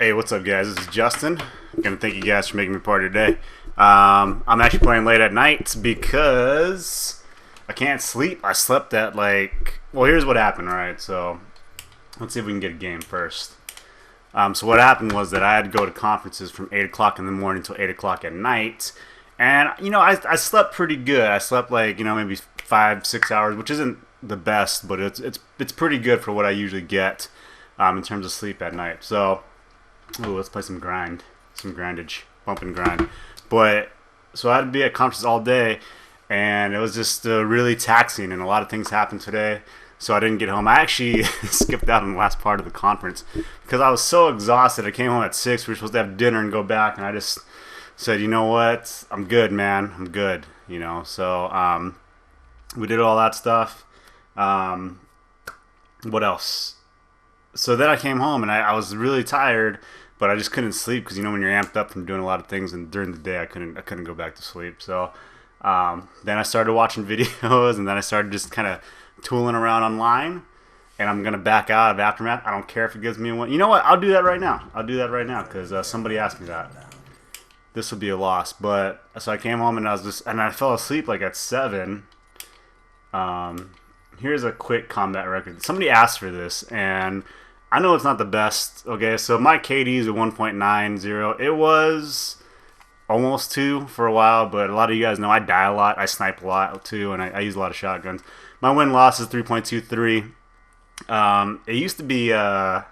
Hey, what's up, guys? This is Justin. I'm gonna thank you guys for making me part of today. I'm actually playing late at night because I can't sleep. I slept at well, here's what happened, right? So let's see if we can get a game first. So what happened was that I had to go to conferences from 8 o'clock in the morning till 8 o'clock at night, and I slept pretty good. I slept maybe 5-6 hours, which isn't the best, but it's pretty good for what I usually get in terms of sleep at night. So. Ooh, let's play some grindage, bump and grind. But so I had to be at conferences all day, and it was just really taxing, and a lot of things happened today. So I didn't get home. I actually skipped out on the last part of the conference because I was so exhausted. I came home at 6. We were supposed to have dinner and go back, and I just said, you know what? I'm good, man. I'm good. So we did all that stuff. What else? So then I came home, and I was really tired, but I just couldn't sleep because when you're amped up from doing a lot of things, and during the day I couldn't go back to sleep. So then I started watching videos, and then I started just kind of tooling around online, and I'm gonna back out of Aftermath. I don't care if it gives me one. You know what? I'll do that right now. Because somebody asked me that. This will be a loss. But so I came home, and I fell asleep at 7. Here's a quick combat record. Somebody asked for this, and I know it's not the best. Okay, so my KD is a 1.90. It was almost 2 for a while, but a lot of you guys know I die a lot. I snipe a lot too, and I use a lot of shotguns. My win-loss is 3.23. It used to be, I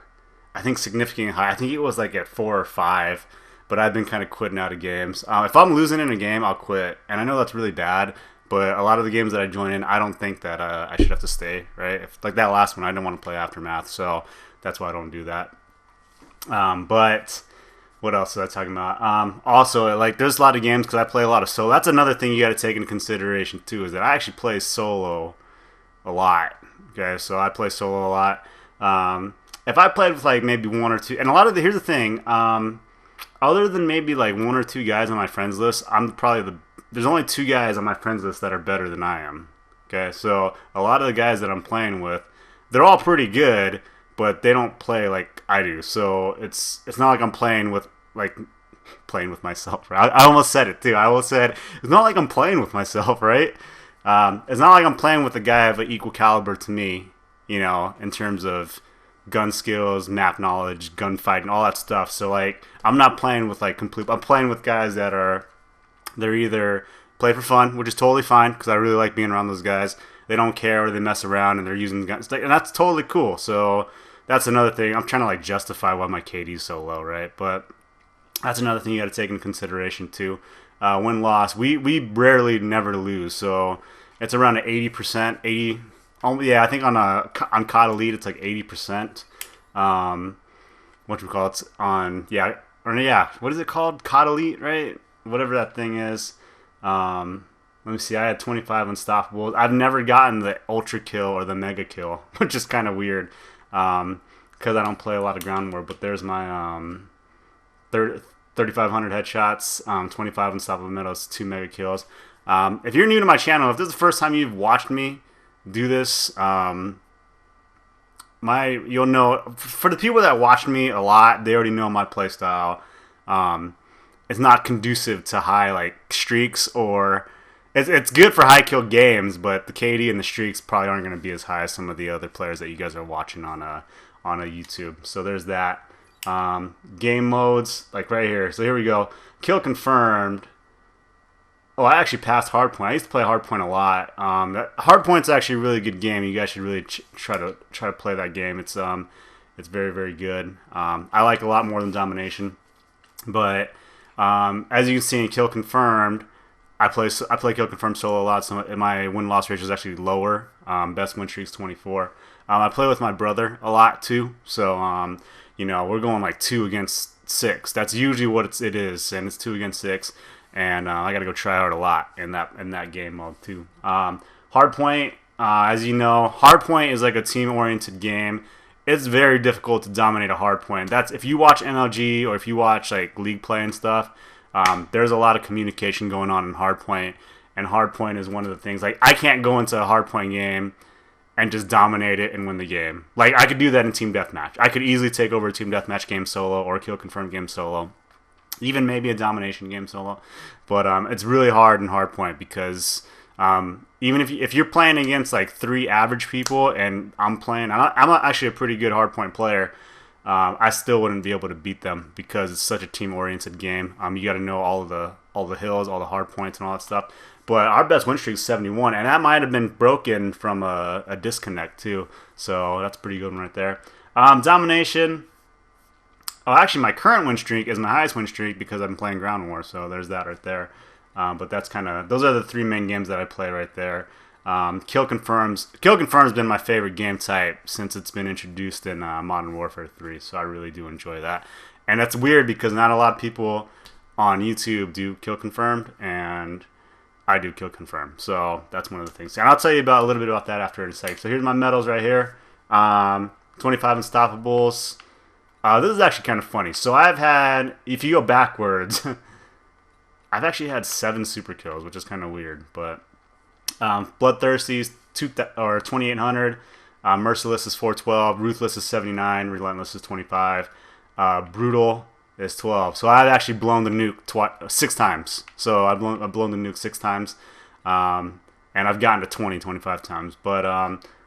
think, significantly high. I think it was at 4 or 5, but I've been kind of quitting out of games. If I'm losing in a game, I'll quit, and I know that's really bad. But a lot of the games that I join in, I don't think that I should have to stay, right? Like that last one, I didn't want to play Aftermath, so that's why I don't do that. But what else was I talking about? Also, there's a lot of games because I play a lot of solo. That's another thing you got to take into consideration too, is that I actually play solo a lot. Okay, so I play solo a lot. If I played with maybe 1 or 2, and here's the thing, other than maybe 1 or 2 guys on my friends list, I'm probably there's only 2 guys on my friends list that are better than I am. Okay, so a lot of the guys that I'm playing with, they're all pretty good, but they don't play like I do. So it's not like I'm playing with myself. Right? I almost said it too. I almost said it's not like I'm playing with myself, right? It's not like I'm playing with a guy of an equal caliber to me, in terms of gun skills, map knowledge, gunfighting, all that stuff. So I'm not playing with complete. I'm playing with guys that they're either play for fun, which is totally fine because I really like being around those guys. They don't care or they mess around and they're using guns, and that's totally cool. So that's another thing. I'm trying to justify why my KD is so low, right? But that's another thing you got to take into consideration too. Win loss, we rarely never lose, so it's around an 80%. Yeah, I think on COD Elite it's 80%. What do we call it? What is it called? COD Elite, right? Whatever that thing is. Let me see. I had 25 unstoppables. I've never gotten the ultra kill or the mega kill, which is kind of weird because I don't play a lot of ground war. But there's my 3,500 headshots, 25 unstoppable medals, 2 mega kills. If you're new to my channel, if this is the first time you've watched me do this, you'll know. For the people that watch me a lot, they already know my playstyle. It's not conducive to high streaks, or it's good for high kill games, but the KD and the streaks probably aren't going to be as high as some of the other players that you guys are watching on a YouTube. So there's that. Game modes right here. So here we go. Kill confirmed. Oh, I actually passed Hardpoint. I used to play Hardpoint a lot. Hardpoint's actually a really good game. You guys should really try to play that game. It's very, very good. I like it a lot more than Domination, but as you can see in Kill Confirmed, I play Kill Confirmed solo a lot, so my win-loss ratio is actually lower. Best win streak's 24. I play with my brother a lot too, so we're going 2 against 6. That's usually what it is, and it's 2 against 6. And I got to go try hard a lot in that game mode too. Hardpoint, as you know, Hardpoint is a team-oriented game. It's very difficult to dominate a hardpoint. That's if you watch MLG or if you watch league play and stuff. There's a lot of communication going on in hardpoint, and hardpoint is one of the things. I can't go into a hardpoint game and just dominate it and win the game. Like, I could do that in team deathmatch. I could easily take over a team deathmatch game solo or a kill confirmed game solo, even maybe a domination game solo. But it's really hard in hardpoint because even if you're playing against like 3 average people and I'm actually a pretty good hardpoint player, I still wouldn't be able to beat them because it's such a team-oriented game. You got to know all the hills, all the hard points, and all that stuff. But our best win streak is 71, and that might have been broken from a disconnect too. So that's a pretty good one right there. Domination. Oh, actually, my current win streak is my highest win streak because I've been playing Ground War. So there's that right there. But that's those are the 3 main games that I play right there. Kill Confirm's been my favorite game type since it's been introduced in Modern Warfare 3, so I really do enjoy that. And that's weird because not a lot of people on YouTube do Kill Confirmed, and I do Kill Confirmed, so that's one of the things. And I'll tell you a little bit about that after in a second. So here's my medals right here. 25 Unstoppables. This is actually kind of funny. So I've had, if you go backwards, I've actually had 7 super kills, which is kind of weird, but Bloodthirsty 2800, Merciless is 412, Ruthless is 79, Relentless is 25, Brutal is 12. So I've actually blown the nuke 6 times. So I've blown the nuke 6 times, and I've gotten to 25 times. But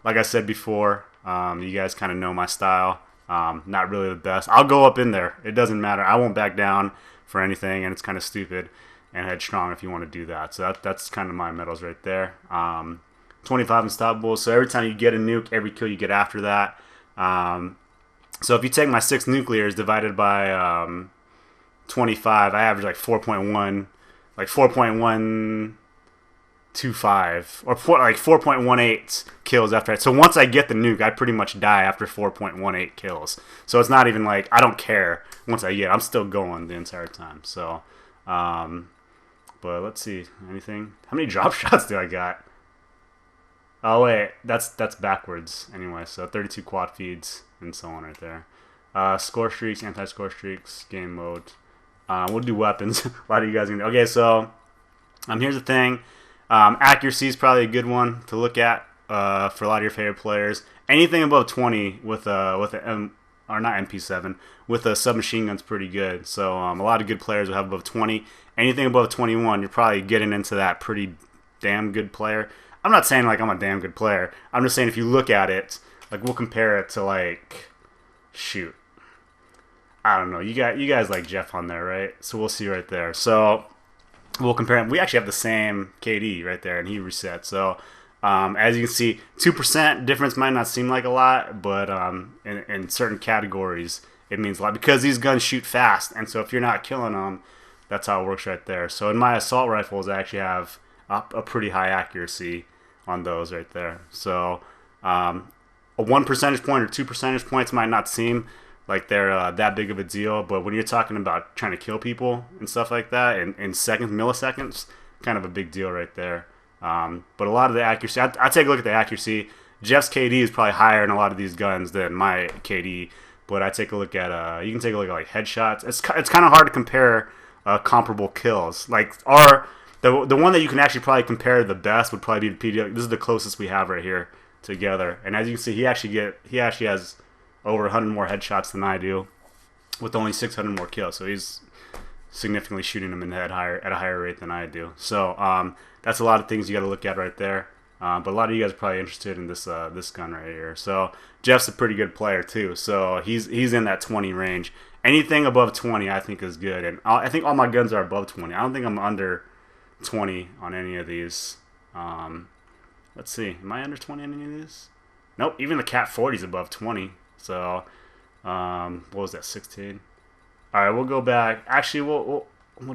like I said before, you guys kind of know my style. Not really the best. I'll go up in there. It doesn't matter. I won't back down for anything, and it's kind of stupid and headstrong if you want to do that. So that's kind of my medals right there. 25 Unstoppables. So every time you get a nuke, every kill you get after that. So if you take my 6 nuclears divided by 25, I average like 4.125 or 4.18 kills after that. So once I get the nuke, I pretty much die after 4.18 kills. So it's not even like I don't care once I get. I'm still going the entire time. So, but let's see anything. How many drop shots do I got? Oh wait, that's backwards anyway. So 32 quad feeds and so on right there. Score streaks, anti-score streaks, game mode. We'll do weapons. A lot of you guys are gonna. Okay, so here's the thing. Accuracy is probably a good one to look at for a lot of your favorite players. Anything above 20 with a MP7 with a submachine gun's pretty good. So a lot of good players will have above 20. Anything above 21, you're probably getting into that pretty damn good player. I'm not saying like I'm a damn good player. I'm just saying if you look at it, like we'll compare it to like, shoot, I don't know. You guys like Jeff on there, right? So we'll see right there. So we'll compare him. We actually have the same KD right there, and he reset. So as you can see, 2% difference might not seem like a lot, but in certain categories, it means a lot because these guns shoot fast. And so if you're not killing them, that's how it works right there. So in my assault rifles, I actually have a pretty high accuracy on those right there. So a 1 percentage point or 2 percentage points might not seem like they're that big of a deal, but when you're talking about trying to kill people and stuff like that in milliseconds, kind of a big deal right there. But a lot of the accuracy, I take a look at the accuracy. Jeff's KD is probably higher in a lot of these guns than my KD, but I take a look at you can take a look at like headshots. It's kind of hard to compare comparable kills. Like the one that you can actually probably compare the best would probably be the PD. This is the closest we have right here together, and as you can see, he actually has over 100 more headshots than I do, with only 600 more kills. So he's significantly shooting them in the head at a higher rate than I do. So that's a lot of things you got to look at right there. But a lot of you guys are probably interested in this gun right here. So Jeff's a pretty good player too. So he's in that 20 range. Anything above 20, I think is good, and I think all my guns are above 20. I don't think I'm under 20 on any of these. Let's see, am I under 20 on any of these? Nope. Even the Cat 40 is above 20. So, what was that, 16? All right, we'll go back. Actually, we'll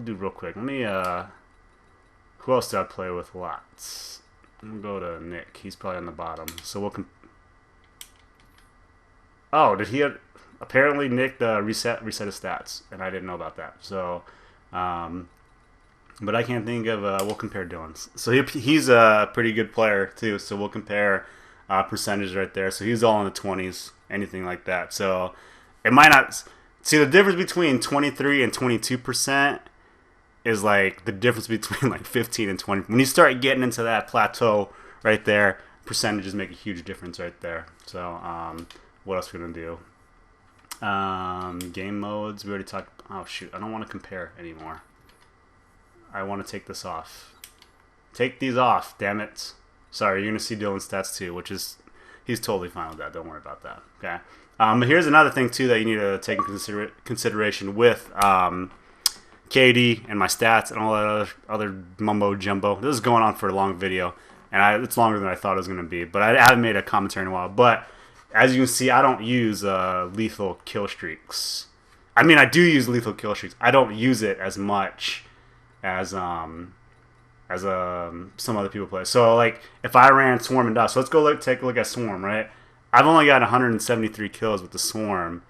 do real quick. Let me, who else did I play with lots? I'm going to go to Nick. He's probably on the bottom. So we'll, oh, did he, apparently Nick reset his stats, and I didn't know about that. So, but I can't think of, we'll compare Dylan's. So he's a pretty good player too, so we'll compare percentages right there. So he's all in the 20s, anything like that. So it might not, see the difference between 23 and 22% is like the difference between like 15 and 20. When you start getting into that plateau right there, percentages make a huge difference right there. So what else are we gonna do? Game modes. We already talked. Oh shoot! I don't want to compare anymore. I want to take this off. Take these off, damn it. Sorry, you're gonna see Dylan's stats too, which is he's totally fine with that. Don't worry about that. Okay. But here's another thing too that you need to take into consideration with KD and my stats and all that other mumbo jumbo. This is going on for a long video, and it's longer than I thought it was gonna be. But I haven't made a commentary in a while. But as you can see, I don't use lethal kill streaks. I mean, I do use lethal kill streaks. I don't use it as much as some other people play. So like if I ran Swarm and Dust, so let's go take a look at Swarm, right? I've only got 173 kills with the Swarm,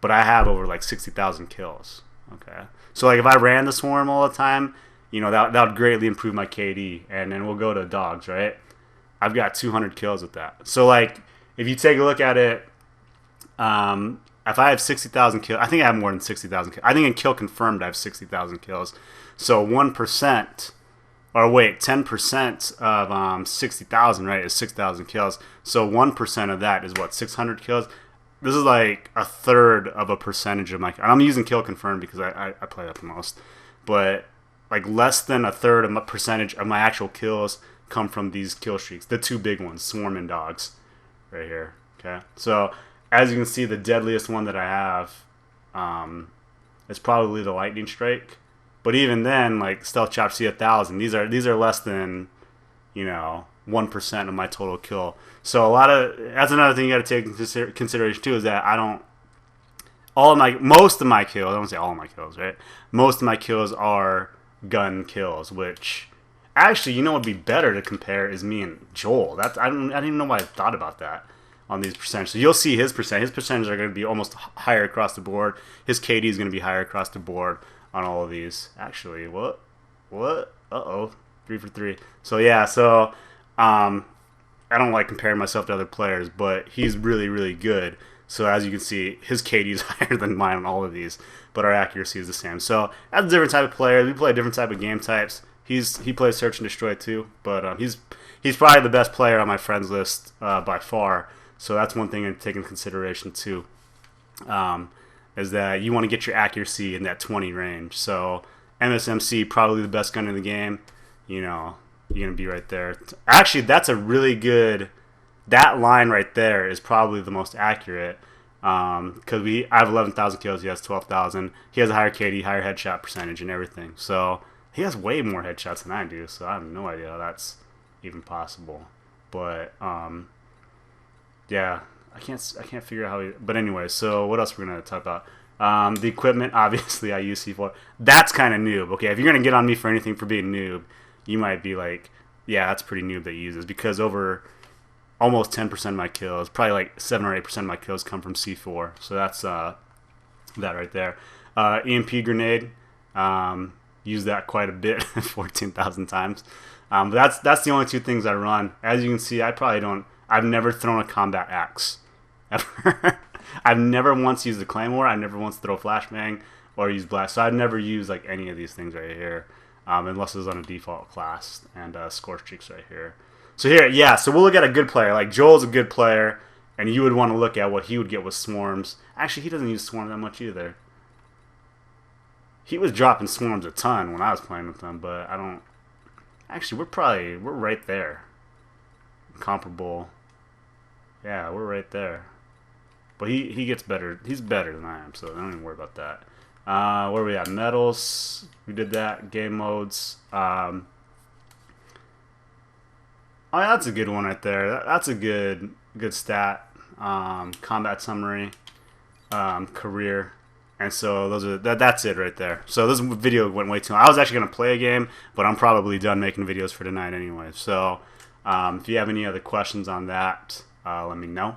but I have over like 60,000 kills. Okay, so like if I ran the Swarm all the time, you know, that would greatly improve my KD. And then we'll go to dogs, right? I've got 200 kills with that. So like if you take a look at it, if I have 60,000 kills, I think I have more than 60,000 kills. I think in kill confirmed I have 60,000 kills. So 1%, or wait, 10% of 60,000, right, is 6,000 kills. So 1% of that is what, 600 kills? This is like a third of a percentage of my... And I'm using kill confirmed because I play that the most. But like less than a third of my percentage of my actual kills come from these kill streaks. The two big ones, Swarm and Dogs, right here. Okay, so as you can see, the deadliest one that I have is probably the Lightning Strike. But even then, like Stealth Chop C1000, these are less than, you know, 1% of my total kill. So that's another thing you got to take into consideration too, is that most of my kills, I don't say all of my kills, right? Most of my kills are gun kills, which actually, you know, what would be better to compare is me and Joel. I don't even know why I thought about that on these percentages. So you'll see his percent. His percentages are going to be almost higher across the board. His KD is going to be higher across the board on all of these. Actually, what? Uh-oh. 3 for 3. So yeah, I don't like comparing myself to other players, but he's really, really good. So as you can see, his KD is higher than mine on all of these, but our accuracy is the same. So that's a different type of player. We play different type of game types. He plays Search and Destroy too, but he's probably the best player on my friends list by far. So that's one thing to take into consideration too. Is that you want to get your accuracy in that 20 range. So MSMC, probably the best gun in the game. You know, you're going to be right there. Actually, that's a really good... That line right there is probably the most accurate. Because I have 11,000 kills, he has 12,000. He has a higher KD, higher headshot percentage and everything. So he has way more headshots than I do. So I have no idea how that's even possible. But, yeah... I can't figure out how he... But anyway, so what else we're going to talk about? The equipment, obviously, I use C4. That's kind of noob, okay? If you're going to get on me for anything for being noob, you might be like, yeah, that's pretty noob that he uses. Because over almost 10% of my kills, probably like 7 or 8% of my kills come from C4. So that's that right there. EMP grenade, use that quite a bit, 14,000 times. But that's the only two things I run. As you can see, I've never thrown a combat axe. Ever. I've never once used a claymore. I've never once thrown a flashbang or used blast. So I've never used like any of these things right here, unless it's on a default class, and score streaks right here. So here, yeah. So we'll look at a good player. Like Joel's a good player, and you would want to look at what he would get with swarms. Actually, he doesn't use swarm that much either. He was dropping swarms a ton when I was playing with him, but I don't. Actually, we're right there. Comparable. Yeah, we're right there. But he gets better. He's better than I am, so don't even worry about that. Where are we at? Medals. We did that. Game modes. Oh, yeah, that's a good one right there. That's a good stat. Combat summary. Career. And so that's it right there. So this video went way too long. I was actually going to play a game, but I'm probably done making videos for tonight anyway. So if you have any other questions on that, let me know.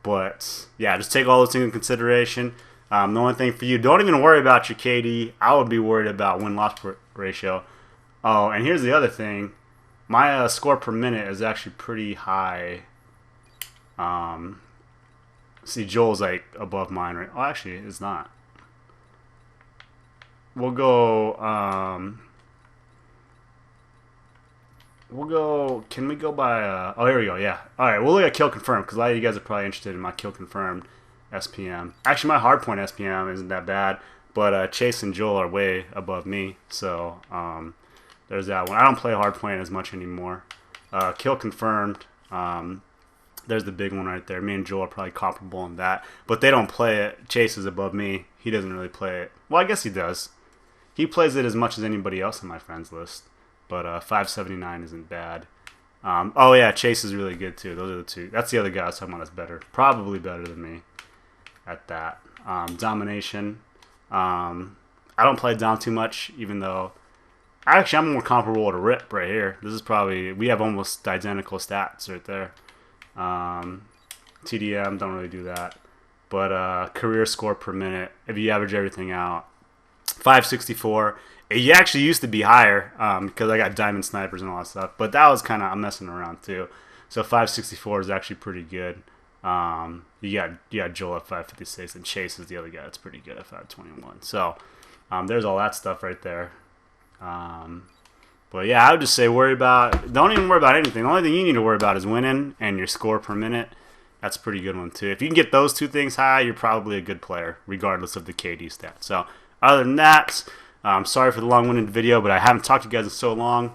But yeah, just take all those things into consideration. The only thing for you, don't even worry about your KD. I would be worried about win-loss ratio. Oh, and here's the other thing. My score per minute is actually pretty high. See, Joel's like above mine, right? Oh, actually, it's not. We'll go We'll go. Can we go by? Oh, here we go. Yeah. All right. We'll look at kill confirmed because a lot of you guys are probably interested in my kill confirmed SPM. Actually, my hardpoint SPM isn't that bad, but Chase and Joel are way above me. So there's that one. I don't play hardpoint as much anymore. Kill confirmed. There's the big one right there. Me and Joel are probably comparable in that, but they don't play it. Chase is above me. He doesn't really play it. Well, I guess he does. He plays it as much as anybody else on my friends list. But 579 isn't bad. Oh yeah, Chase is really good too. Those are the two. That's the other guy I was talking about that's better. Probably better than me at that. Domination. I don't play Dom too much, even though actually I'm more comparable to Rip right here. This is probably, we have almost identical stats right there. TDM, don't really do that. But career score per minute, if you average everything out, 564. It actually used to be higher because I got diamond snipers and all that stuff. But that was kind of, I'm messing around too. So 564 is actually pretty good. You got Joel at 556 and Chase is the other guy that's pretty good at 521. So there's all that stuff right there. But yeah, I would just say don't even worry about anything. The only thing you need to worry about is winning and your score per minute. That's a pretty good one too. If you can get those two things high, you're probably a good player, regardless of the KD stats. So other than that, sorry for the long-winded video, but I haven't talked to you guys in so long.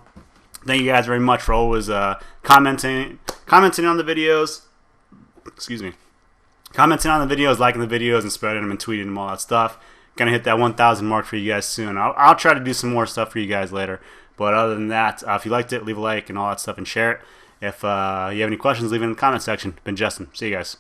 Thank you guys very much for always commenting on the videos. Excuse me. Commenting on the videos, liking the videos, and spreading them and tweeting them, all that stuff. Gonna hit that 1,000 mark for you guys soon. I'll try to do some more stuff for you guys later. But other than that, if you liked it, leave a like and all that stuff and share it. If you have any questions, leave it in the comment section. Been Justin. See you guys.